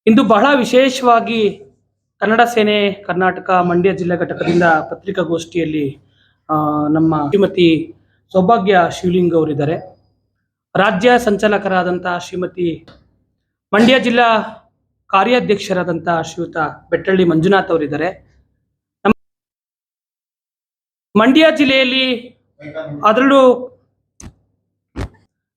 ಇಂದು ಬಹಳ ವಿಶೇಷವಾಗಿ ಕನ್ನಡ ಸೇನೆ ಕರ್ನಾಟಕ ಮಂಡ್ಯ ಜಿಲ್ಲಾ ಘಟಕದಿಂದ ಪತ್ರಿಕಾಗೋಷ್ಠಿಯಲ್ಲಿ ನಮ್ಮ ಶ್ರೀಮತಿ ಸೌಭಾಗ್ಯ ಶಿವಲಿಂಗ್ ಅವರಿದ್ದಾರೆ. ರಾಜ್ಯ ಸಂಚಾಲಕರಾದಂಥ ಶ್ರೀಮತಿ ಮಂಡ್ಯ ಜಿಲ್ಲಾ ಕಾರ್ಯಾಧ್ಯಕ್ಷರಾದಂಥ ಶ್ರೀಯುತ ಬೆಟ್ಟಳ್ಳಿ ಮಂಜುನಾಥ್ ಅವರಿದ್ದಾರೆ. ನಮ್ಮ ಮಂಡ್ಯ ಜಿಲ್ಲೆಯಲ್ಲಿ ಅದರಲ್ಲೂ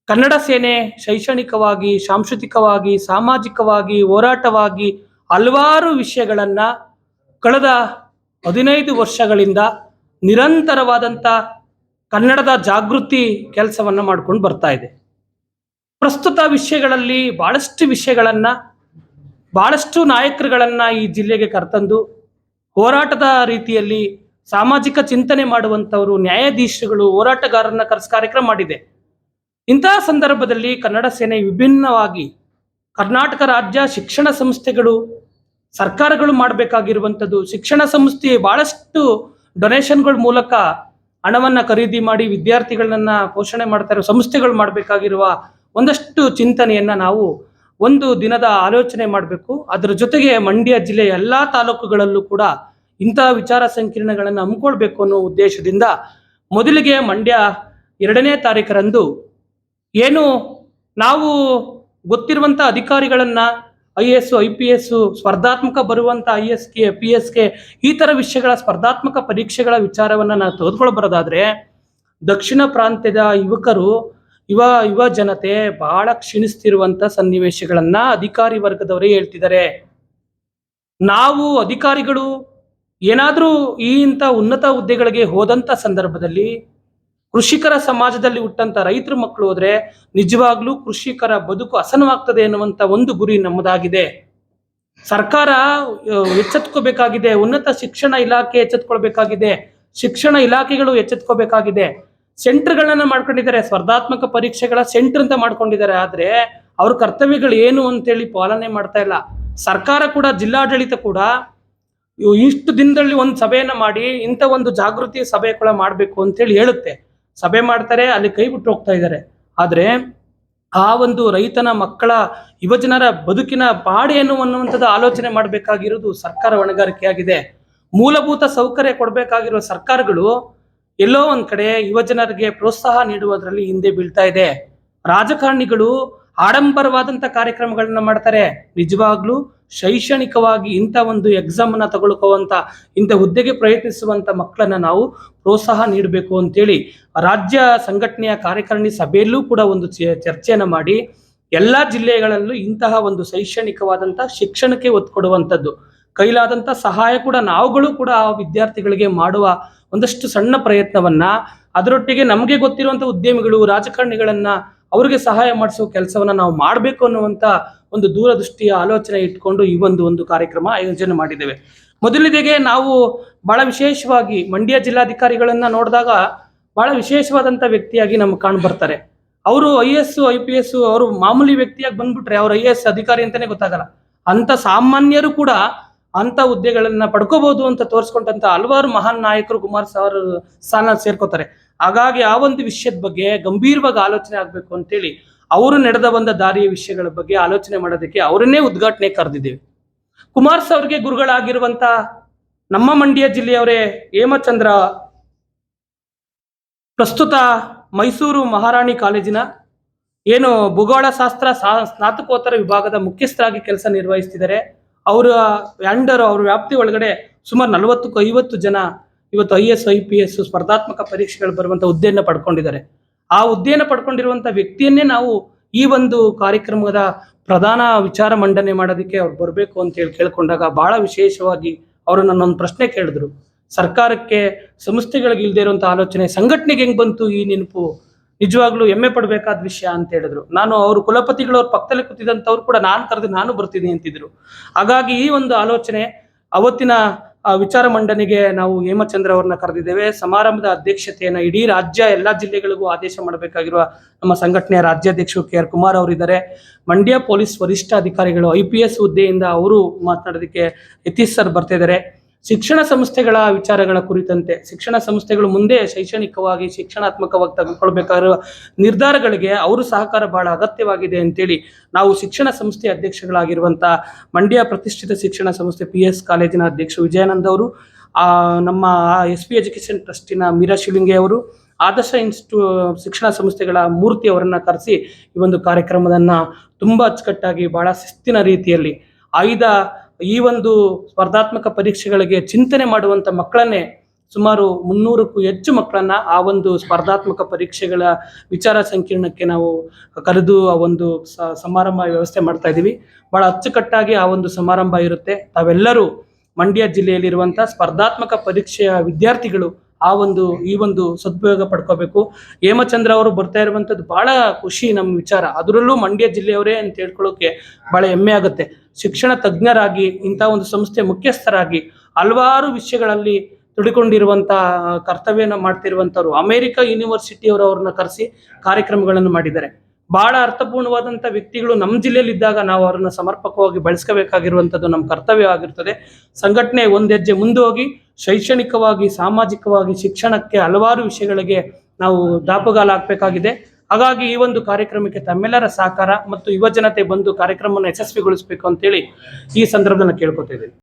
ಕನ್ನಡ ಸೇನೆ ಶೈಕ್ಷಣಿಕವಾಗಿ, ಸಾಂಸ್ಕೃತಿಕವಾಗಿ, ಸಾಮಾಜಿಕವಾಗಿ, ಹೋರಾಟವಾಗಿ ಹಲವಾರು ವಿಷಯಗಳನ್ನು ಕಳೆದ 15 ವರ್ಷಗಳಿಂದ ನಿರಂತರವಾದಂಥ ಕನ್ನಡದ ಜಾಗೃತಿ ಕೆಲಸವನ್ನು ಮಾಡ್ಕೊಂಡು ಬರ್ತಾ ಇದೆ. ಪ್ರಸ್ತುತ ವಿಷಯಗಳಲ್ಲಿ ಭಾಳಷ್ಟು ನಾಯಕರುಗಳನ್ನು ಈ ಜಿಲ್ಲೆಗೆ ಕರೆತಂದು ಹೋರಾಟದ ರೀತಿಯಲ್ಲಿ ಸಾಮಾಜಿಕ ಚಿಂತನೆ ಮಾಡುವಂಥವರು, ನ್ಯಾಯಾಧೀಶರುಗಳು, ಹೋರಾಟಗಾರರನ್ನ ಕರೆಸಿ ಕಾರ್ಯಕ್ರಮ ಮಾಡಿದೆ. ಇಂತಹ ಸಂದರ್ಭದಲ್ಲಿ ಕನ್ನಡ ಸೇನೆ ವಿಭಿನ್ನವಾಗಿ ಕರ್ನಾಟಕ ರಾಜ್ಯ ಶಿಕ್ಷಣ ಸಂಸ್ಥೆಗಳು, ಸರ್ಕಾರಗಳು ಮಾಡಬೇಕಾಗಿರುವಂಥದ್ದು, ಶಿಕ್ಷಣ ಸಂಸ್ಥೆ ಭಾಳಷ್ಟು ಡೊನೇಷನ್ಗಳ ಮೂಲಕ ಹಣವನ್ನು ಖರೀದಿ ಮಾಡಿ ವಿದ್ಯಾರ್ಥಿಗಳನ್ನ ಪೋಷಣೆ ಮಾಡ್ತಾ ಇರೋ ಸಂಸ್ಥೆಗಳು ಮಾಡಬೇಕಾಗಿರುವ ಒಂದಷ್ಟು ಚಿಂತನೆಯನ್ನು ನಾವು ಒಂದು ದಿನದ ಆಲೋಚನೆ ಮಾಡಬೇಕು. ಅದರ ಜೊತೆಗೆ ಮಂಡ್ಯ ಜಿಲ್ಲೆಯ ಎಲ್ಲ ತಾಲೂಕುಗಳಲ್ಲೂ ಕೂಡ ಇಂತಹ ವಿಚಾರ ಸಂಕಿರಣಗಳನ್ನು ಹಮ್ಮಿಕೊಳ್ಬೇಕು ಅನ್ನೋ ಉದ್ದೇಶದಿಂದ ಮೊದಲಿಗೆ ಮಂಡ್ಯ 2ನೇ ತಾರೀಕರಂದು ಏನು ನಾವು ಗೊತ್ತಿರುವಂಥ ಅಧಿಕಾರಿಗಳನ್ನು IAS, IPS ಸ್ಪರ್ಧಾತ್ಮಕ ಬರುವಂಥ ISಗೆ, PSಗೆ ಈ ಥರ ವಿಷಯಗಳ ಸ್ಪರ್ಧಾತ್ಮಕ ಪರೀಕ್ಷೆಗಳ ವಿಚಾರವನ್ನು ನಾವು ತೆಗೆದುಕೊಳ್ಳಬರೋದಾದರೆ ದಕ್ಷಿಣ ಪ್ರಾಂತ್ಯದ ಯುವ ಜನತೆ ಬಹಳ ಕ್ಷೀಣಿಸ್ತಿರುವಂಥ ಸನ್ನಿವೇಶಗಳನ್ನು ಅಧಿಕಾರಿ ವರ್ಗದವರೇ ಹೇಳ್ತಿದ್ದಾರೆ. ನಾವು ಅಧಿಕಾರಿಗಳು ಏನಾದರೂ ಇಂಥ ಉನ್ನತ ಹುದ್ದೆಗಳಿಗೆ ಹೋದಂಥ ಸಂದರ್ಭದಲ್ಲಿ ಕೃಷಿಕರ ಸಮಾಜದಲ್ಲಿ ಹುಟ್ಟಂತ ರೈತರ ಮಕ್ಕಳು ಹೋದ್ರೆ ನಿಜವಾಗ್ಲೂ ಕೃಷಿಕರ ಬದುಕು ಹಸನವಾಗ್ತದೆ ಎನ್ನುವಂತ ಒಂದು ಗುರಿ ನಮ್ಮದಾಗಿದೆ. ಸರ್ಕಾರ ಎಚ್ಚೆತ್ಕೋಬೇಕಾಗಿದೆ, ಉನ್ನತ ಶಿಕ್ಷಣ ಇಲಾಖೆ ಎಚ್ಚೆತ್ಕೊಳ್ಬೇಕಾಗಿದೆ, ಶಿಕ್ಷಣ ಇಲಾಖೆಗಳು ಎಚ್ಚೆತ್ಕೋಬೇಕಾಗಿದೆ. ಸೆಂಟರ್ಗಳನ್ನ ಮಾಡ್ಕೊಂಡಿದ್ದಾರೆ, ಸ್ಪರ್ಧಾತ್ಮಕ ಪರೀಕ್ಷೆಗಳ ಸೆಂಟರ್ ಅಂತ ಮಾಡ್ಕೊಂಡಿದ್ದಾರೆ. ಆದ್ರೆ ಅವ್ರ ಕರ್ತವ್ಯಗಳು ಏನು ಅಂತೇಳಿ ಪಾಲನೆ ಮಾಡ್ತಾ ಇಲ್ಲ. ಸರ್ಕಾರ ಕೂಡ, ಜಿಲ್ಲಾಡಳಿತ ಕೂಡ ಇಷ್ಟು ದಿನದಲ್ಲಿ ಒಂದು ಸಭೆಯನ್ನ ಮಾಡಿ ಇಂಥ ಒಂದು ಜಾಗೃತಿ ಸಭೆ ಕೂಡ ಮಾಡಬೇಕು ಅಂತೇಳಿ ಹೇಳುತ್ತೆ. ಸಭೆ ಮಾಡ್ತಾರೆ, ಅಲ್ಲಿ ಕೈ ಬಿಟ್ಟು ಹೋಗ್ತಾ ಇದ್ದಾರೆ. ಆದರೆ ಆ ಒಂದು ರೈತನ ಮಕ್ಕಳ, ಯುವಜನರ ಬದುಕಿನ ಪಾಡೇನು ಅನ್ನುವಂಥದ್ದು ಆಲೋಚನೆ ಮಾಡಬೇಕಾಗಿರೋದು ಸರ್ಕಾರ ಹೊಣೆಗಾರಿಕೆಯಾಗಿದೆ. ಮೂಲಭೂತ ಸೌಕರ್ಯ ಕೊಡಬೇಕಾಗಿರುವ ಸರ್ಕಾರಗಳು ಎಲ್ಲೋ ಒಂದ್ ಕಡೆ ಯುವಜನರಿಗೆ ಪ್ರೋತ್ಸಾಹ ನೀಡುವುದರಲ್ಲಿ ಹಿಂದೆ ಬೀಳ್ತಾ ಇದೆ. ರಾಜಕಾರಣಿಗಳು ಆಡಂಬರವಾದಂಥ ಕಾರ್ಯಕ್ರಮಗಳನ್ನ ಮಾಡ್ತಾರೆ. ನಿಜವಾಗ್ಲೂ ಶೈಕ್ಷಣಿಕವಾಗಿ ಇಂಥ ಒಂದು ಎಕ್ಸಾಮನ್ನು ತಗೊಳ್ಕೋವಂಥ, ಇಂಥ ಹುದ್ದೆಗೆ ಪ್ರಯತ್ನಿಸುವಂಥ ಮಕ್ಕಳನ್ನ ನಾವು ಪ್ರೋತ್ಸಾಹ ನೀಡಬೇಕು ಅಂತೇಳಿ ರಾಜ್ಯ ಸಂಘಟನೆಯ ಕಾರ್ಯಕಾರಿಣಿ ಸಭೆಯಲ್ಲೂ ಕೂಡ ಒಂದು ಚರ್ಚೆಯನ್ನು ಮಾಡಿ ಎಲ್ಲ ಜಿಲ್ಲೆಗಳಲ್ಲೂ ಇಂತಹ ಒಂದು ಶೈಕ್ಷಣಿಕವಾದಂಥ ಶಿಕ್ಷಣಕ್ಕೆ ಒತ್ತು ಕೊಡುವಂಥದ್ದು, ಕೈಲಾದಂಥ ಸಹಾಯ ಕೂಡ ನಾವುಗಳು ಕೂಡ ಆ ವಿದ್ಯಾರ್ಥಿಗಳಿಗೆ ಮಾಡುವ ಒಂದಷ್ಟು ಸಣ್ಣ ಪ್ರಯತ್ನವನ್ನ, ಅದರೊಟ್ಟಿಗೆ ನಮಗೆ ಗೊತ್ತಿರುವಂಥ ಉದ್ಯಮಿಗಳು, ರಾಜಕಾರಣಿಗಳನ್ನ ಅವ್ರಿಗೆ ಸಹಾಯ ಮಾಡಿಸುವ ಕೆಲಸವನ್ನ ನಾವು ಮಾಡಬೇಕು ಅನ್ನುವಂಥ ಒಂದು ದೂರದೃಷ್ಟಿಯ ಆಲೋಚನೆ ಇಟ್ಕೊಂಡು ಈ ಒಂದು ಕಾರ್ಯಕ್ರಮ ಆಯೋಜನೆ ಮಾಡಿದ್ದೇವೆ. ಮೊದಲಿಗೆ ನಾವು ಬಹಳ ವಿಶೇಷವಾಗಿ ಮಂಡ್ಯ ಜಿಲ್ಲಾಧಿಕಾರಿಗಳನ್ನ ನೋಡಿದಾಗ ಬಹಳ ವಿಶೇಷವಾದಂಥ ವ್ಯಕ್ತಿಯಾಗಿ ನಮ್ಗೆ ಕಾಣ್ ಬರ್ತಾರೆ. ಅವರು IAS, IPS ಅವರು ಮಾಮೂಲಿ ವ್ಯಕ್ತಿಯಾಗಿ ಬಂದ್ಬಿಟ್ರೆ ಅವ್ರು IAS ಅಧಿಕಾರಿ ಅಂತಾನೆ ಗೊತ್ತಾಗಲ್ಲ. ಅಂತ ಸಾಮಾನ್ಯರು ಕೂಡ ಅಂತ ಹುದ್ದೆಗಳನ್ನ ಪಡ್ಕೋಬಹುದು ಅಂತ ತೋರಿಸ್ಕೊಂಡಂತ ಹಲವಾರು ಮಹಾನ್ ನಾಯಕರು ಕುಮಾರಸ್ವಾಮಿ ಸ್ಥಾನ ಸೇರ್ಕೋತಾರೆ. ಹಾಗಾಗಿ ಆ ಒಂದು ವಿಷಯದ ಬಗ್ಗೆ ಗಂಭೀರವಾಗಿ ಆಲೋಚನೆ ಆಗ್ಬೇಕು ಅಂತೇಳಿ ಅವರು ನಡೆದ ಬಂದ ದಾರಿಯ ವಿಷಯಗಳ ಬಗ್ಗೆ ಆಲೋಚನೆ ಮಾಡೋದಕ್ಕೆ ಅವರನ್ನೇ ಉದ್ಘಾಟನೆ ಕರೆದಿದ್ದೇವೆ. ಕುಮಾರಸ್ವಾಮಿ ಅವರಿಗೆ ಗುರುಗಳಾಗಿರುವಂತ ನಮ್ಮ ಮಂಡ್ಯ ಜಿಲ್ಲೆಯವರೇ ಹೇಮಚಂದ್ರ, ಪ್ರಸ್ತುತ ಮೈಸೂರು ಮಹಾರಾಣಿ ಕಾಲೇಜಿನ ಏನು ಭೂಗೋಳಶಾಸ್ತ್ರ ಸ್ನಾತಕೋತ್ತರ ವಿಭಾಗದ ಮುಖ್ಯಸ್ಥರಾಗಿ ಕೆಲಸ ನಿರ್ವಹಿಸ್ತಿದ್ದಾರೆ. ಅವರ ವ್ಯಾಪ್ತಿ ಒಳಗಡೆ ಸುಮಾರು 40-50 ಜನ ಇವತ್ತು IAS, IPS ಸ್ಪರ್ಧಾತ್ಮಕ ಪರೀಕ್ಷೆಗಳು ಬರುವಂಥ ಹುದ್ದೆಯನ್ನು ಪಡ್ಕೊಂಡಿದ್ದಾರೆ. ಆ ಹುದ್ದೆಯನ್ನು ಪಡ್ಕೊಂಡಿರುವಂಥ ವ್ಯಕ್ತಿಯನ್ನೇ ನಾವು ಈ ಒಂದು ಕಾರ್ಯಕ್ರಮದ ಪ್ರಧಾನ ವಿಚಾರ ಮಂಡನೆ ಮಾಡೋದಕ್ಕೆ ಅವ್ರು ಬರಬೇಕು ಅಂತೇಳಿ ಕೇಳ್ಕೊಂಡಾಗ ಬಹಳ ವಿಶೇಷವಾಗಿ ಅವರು ನನ್ನೊಂದು ಪ್ರಶ್ನೆ ಕೇಳಿದ್ರು. ಸರ್ಕಾರಕ್ಕೆ, ಸಂಸ್ಥೆಗಳಿಗೆ ಇಲ್ಲದೆ ಇರುವಂಥ ಆಲೋಚನೆ ಸಂಘಟನೆಗೆ ಹೆಂಗೆ ಬಂತು ಈ ನೆನಪು, ನಿಜವಾಗ್ಲೂ ಹೆಮ್ಮೆ ಪಡಬೇಕಾದ ವಿಷಯ ಅಂತ ಹೇಳಿದ್ರು. ನಾನು ಅವರು ಕುಲಪತಿಗಳು ಅವ್ರ ಪಕ್ಕದಲ್ಲಿ ಕೂತಿದ್ದಂಥವ್ರು ಕೂಡ ನಾನು ಬರ್ತೀನಿ ಅಂತಿದ್ರು. ಹಾಗಾಗಿ ಈ ಒಂದು ಆಲೋಚನೆ ಅವತ್ತಿನ ವಿಚಾರ ಮಂಡನೆಗೆ ನಾವು ಹೇಮಚಂದ್ರ ಅವ್ರನ್ನ ಕರೆದಿದ್ದೇವೆ. ಸಮಾರಂಭದ ಅಧ್ಯಕ್ಷತೆಯನ್ನು ಇಡೀ ರಾಜ್ಯ ಎಲ್ಲ ಜಿಲ್ಲೆಗಳಿಗೂ ಆದೇಶ ಮಾಡಬೇಕಾಗಿರುವ ನಮ್ಮ ಸಂಘಟನೆಯ ರಾಜ್ಯಾಧ್ಯಕ್ಷರು KR ಕುಮಾರ್ ಅವರಿದ್ದಾರೆ. ಮಂಡ್ಯ ಪೊಲೀಸ್ ವರಿಷ್ಠ ಅಧಿಕಾರಿಗಳು IPS ಹುದ್ದೆಯಿಂದ ಅವರು ಮಾತನಾಡೋದಕ್ಕೆ ಯತೀಶ್ ಸರ್ ಬರ್ತಾ ಇದ್ದಾರೆ. ಶಿಕ್ಷಣ ಸಂಸ್ಥೆಗಳ ವಿಚಾರಗಳ ಕುರಿತಂತೆ, ಶಿಕ್ಷಣ ಸಂಸ್ಥೆಗಳು ಮುಂದೆ ಶೈಕ್ಷಣಿಕವಾಗಿ ಶಿಕ್ಷಣಾತ್ಮಕವಾಗಿ ತೆಗೆದುಕೊಳ್ಬೇಕಾಗಿರುವ ನಿರ್ಧಾರಗಳಿಗೆ ಅವರು ಸಹಕಾರ ಬಹಳ ಅಗತ್ಯವಾಗಿದೆ ಅಂತೇಳಿ ನಾವು ಶಿಕ್ಷಣ ಸಂಸ್ಥೆ ಅಧ್ಯಕ್ಷಗಳಾಗಿರುವಂಥ ಮಂಡ್ಯ ಪ್ರತಿಷ್ಠಿತ ಶಿಕ್ಷಣ ಸಂಸ್ಥೆ PS ಕಾಲೇಜಿನ ಅಧ್ಯಕ್ಷ ವಿಜಯಾನಂದ್ ಅವರು, ನಮ್ಮ SP ಎಜುಕೇಷನ್ ಟ್ರಸ್ಟಿನ ಮೀರಾ ಶಿಲಿಂಗೆ ಅವರು, ಆದರ್ಶ ಶಿಕ್ಷಣ ಸಂಸ್ಥೆಗಳ ಮೂರ್ತಿ ಅವರನ್ನ ಕರೆಸಿ ಈ ಒಂದು ಕಾರ್ಯಕ್ರಮದನ್ನ ತುಂಬಾ ಅಚ್ಚುಕಟ್ಟಾಗಿ ಬಹಳ ಶಿಸ್ತಿನ ರೀತಿಯಲ್ಲಿ ಆಯ್ದ ಈ ಒಂದು ಸ್ಪರ್ಧಾತ್ಮಕ ಪರೀಕ್ಷೆಗಳಿಗೆ ಚಿಂತನೆ ಮಾಡುವಂತ ಮಕ್ಕಳನ್ನೇ ಸುಮಾರು 300ಕ್ಕೂ ಹೆಚ್ಚು ಮಕ್ಕಳನ್ನ ಆ ಒಂದು ಸ್ಪರ್ಧಾತ್ಮಕ ಪರೀಕ್ಷೆಗಳ ವಿಚಾರ ಸಂಕಿರಣಕ್ಕೆ ನಾವು ಕರೆದು ಆ ಒಂದು ಸಮಾರಂಭ ವ್ಯವಸ್ಥೆ ಮಾಡ್ತಾ ಇದ್ದೀವಿ. ಬಹಳ ಅಚ್ಚುಕಟ್ಟಾಗಿ ಆ ಒಂದು ಸಮಾರಂಭ ಇರುತ್ತೆ. ತಾವೆಲ್ಲರೂ ಮಂಡ್ಯ ಜಿಲ್ಲೆಯಲ್ಲಿರುವಂಥ ಸ್ಪರ್ಧಾತ್ಮಕ ಪರೀಕ್ಷೆಯ ವಿದ್ಯಾರ್ಥಿಗಳು ಈ ಒಂದು ಸದುಪಯೋಗ ಪಡ್ಕೋಬೇಕು. ಹೇಮಚಂದ್ರ ಅವರು ಬರ್ತಾ ಇರುವಂಥದ್ದು ಬಹಳ ಖುಷಿ ನಮ್ಮ ವಿಚಾರ. ಅದರಲ್ಲೂ ಮಂಡ್ಯ ಜಿಲ್ಲೆಯವರೇ ಅಂತ ಹೇಳ್ಕೊಳ್ಳೋಕೆ ಬಹಳ ಹೆಮ್ಮೆ ಆಗುತ್ತೆ. ಶಿಕ್ಷಣ ತಜ್ಞರಾಗಿ ಇಂಥ ಒಂದು ಸಂಸ್ಥೆ ಮುಖ್ಯಸ್ಥರಾಗಿ ಹಲವಾರು ವಿಷಯಗಳಲ್ಲಿ ತುಡಿಕೊಂಡಿರುವಂಥ ಕರ್ತವ್ಯನ ಮಾಡ್ತಿರುವಂಥವ್ರು ಅಮೆರಿಕ ಯೂನಿವರ್ಸಿಟಿಯವರು ಅವ್ರನ್ನ ಕರೆಸಿ ಕಾರ್ಯಕ್ರಮಗಳನ್ನು ಮಾಡಿದ್ದಾರೆ. ಬಹಳ ಅರ್ಥಪೂರ್ಣವಾದಂಥ ವ್ಯಕ್ತಿಗಳು ನಮ್ಮ ಜಿಲ್ಲೆಯಲ್ಲಿ ಇದ್ದಾಗ ನಾವು ಅವರನ್ನ ಸಮರ್ಪಕವಾಗಿ ಬಳಸ್ಕೋಬೇಕಾಗಿರುವಂಥದ್ದು ನಮ್ಮ ಕರ್ತವ್ಯ ಆಗಿರ್ತದೆ. ಸಂಘಟನೆ ಒಂದು ಹೆಜ್ಜೆ ಮುಂದೆ ಹೋಗಿ ಶೈಕ್ಷಣಿಕವಾಗಿ ಸಾಮಾಜಿಕವಾಗಿ ಶಿಕ್ಷಣಕ್ಕೆ ಹಲವಾರು ವಿಷಯಗಳಿಗೆ ನಾವು ದಾಪುಗಾಲ ಹಾಕಬೇಕಾಗಿದೆ. ಹಾಗಾಗಿ ಈ ಒಂದು ಕಾರ್ಯಕ್ರಮಕ್ಕೆ ತಮ್ಮೆಲ್ಲರ ಸಹಕಾರ ಮತ್ತು ಯುವ ಜನತೆ ಬಂದು ಕಾರ್ಯಕ್ರಮವನ್ನು ಯಶಸ್ವಿಗೊಳಿಸಬೇಕು ಅಂತೇಳಿ ಈ ಸಂದರ್ಭದಲ್ಲಿ ಕೇಳ್ಕೊತಾ ಇದ್ದೀನಿ.